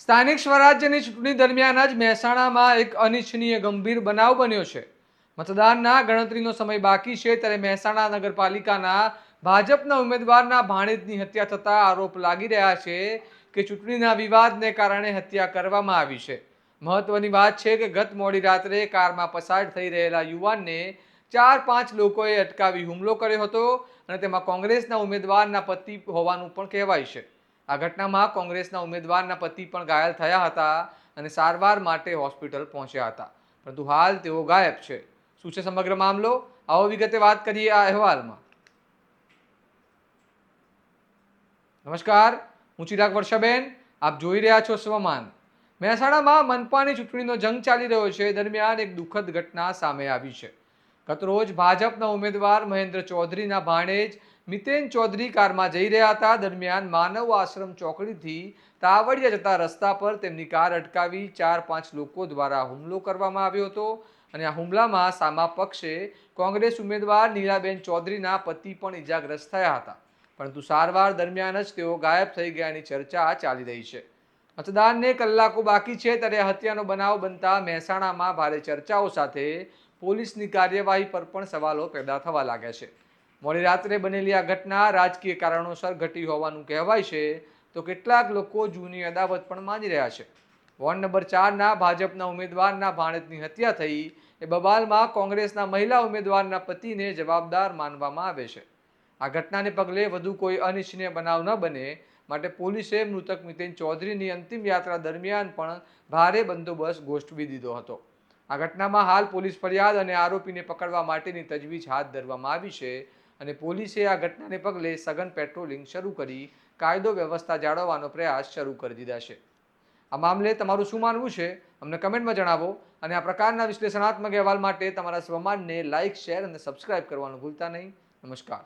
સ્થાનિક સ્વરાજ્યની ચૂંટણી દરમિયાન જ મહેસાણામાં એક અનિચ્છનીય ગંભીર બનાવ બન્યો છે. મતદાનના ગણતરીનો સમય બાકી છે ત્યારે મહેસાણા નગરપાલિકાના ભાજપના ઉમેદવારના ભાણેજની હત્યા થતા આરોપ લાગી રહ્યા છે કે ચૂંટણીના વિવાદને કારણે હત્યા કરવામાં આવી છે. મહત્વની વાત છે કે ગત મોડી રાત્રે કારમાં પસાર થઈ રહેલા યુવાનને 4-5 લોકોએ અટકાવી હુમલો કર્યો હતો અને તેમાં કોંગ્રેસના ઉમેદવારના પતિ હોવાનું પણ કહેવાય છે. આ ઘટનામાં કોંગ્રેસના ઉમેદવારના પતિ પણ ઘાયલ થયા હતા અને સારવાર માટે હોસ્પિટલ પહોંચ્યા હતા, પરંતુ હાલ તેઓ ગાયબ છે. શું છે સમગ્ર મામલો? આવો વિગતે વાત કરીએ આ અહેવાલમાં. નમસ્કાર, હું ચિરાગ વર્ષાબેન, આપ જોઈ રહ્યા છો સ્વમાન. મહેસાણામાં મનપાની ચૂંટણીનો જંગ ચાલી રહ્યો છે. દરમિયાન એક દુઃખદ ઘટના સામે આવી છે. ગતરોજ ભાજપના ઉમેદવાર મહેન્દ્ર ચૌધરીના ભાણેજ મિતેન ચૌધરી કારમાં જઈ રહ્યા હતા. દરમિયાન માનવ આશ્રમ ચોકડીથી તાવડિયા જતા રસ્તા પર તેમની કાર અટકાવી 4-5 લોકો દ્વારા હુમલો કરવામાં આવ્યો હતો અને આ હુમલામાં સામા પક્ષે કોંગ્રેસ ઉમેદવાર નીલાબેન ચૌધરીના પતિ પણ ઈજાગ્રસ્ત થયા હતા, પરંતુ સારવાર દરમિયાન જ તેઓ ગાયબ થઈ ગયાની ચર્ચા ચાલી રહી છે. મતદાનને કલાકો બાકી છે ત્યારે હત્યાનો બનાવ બનતા મહેસાણામાં ભારે ચર્ચાઓ સાથે પોલીસની કાર્યવાહી પર પણ સવાલો પેદા થવા લાગ્યા છે. મોડી રાત્રે બનેલી આ ઘટના રાજકીય કારણોસર ઘટી હોવાનું કહેવાય છે, તો કેટલાક લોકો જૂની અદાવત પણ માની રહ્યા છે. વોર્ડ નંબર 4ના ભાજપના ઉમેદવારના ભાણેજની હત્યા થઈ એ બબાલમાં કોંગ્રેસના મહિલા ઉમેદવારના પતિને જવાબદાર માનવામાં આવે છે. આ ઘટનાને પગલે વધુ કોઈ અનિચ્છનીય બનાવ ન બને માટે પોલીસે મૃતક મિતેન ચૌધરીની અંતિમ યાત્રા દરમિયાન પણ ભારે બંદોબસ્ત ગોઠવી દીધો હતો. આ ઘટનામાં હાલ પોલીસ ફરિયાદ અને આરોપીને પકડવા માટેની તજવીજ હાથ ધરવામાં આવી છે અને પોલીસે આ ઘટનાને પગલે સઘન પેટ્રોલિંગ શરૂ કરી કાયદો વ્યવસ્થા જાળવવાનો પ્રયાસ શરૂ કરી દીધા છે. આ મામલે તમારું શું માનવું છે અમને કમેન્ટમાં જણાવો અને આ પ્રકારના વિશ્લેષણાત્મક અહેવાલ માટે તમારા સ્વમાનને લાઇક, શેર અને સબસ્ક્રાઇબ કરવાનું ભૂલતા નહીં. નમસ્કાર.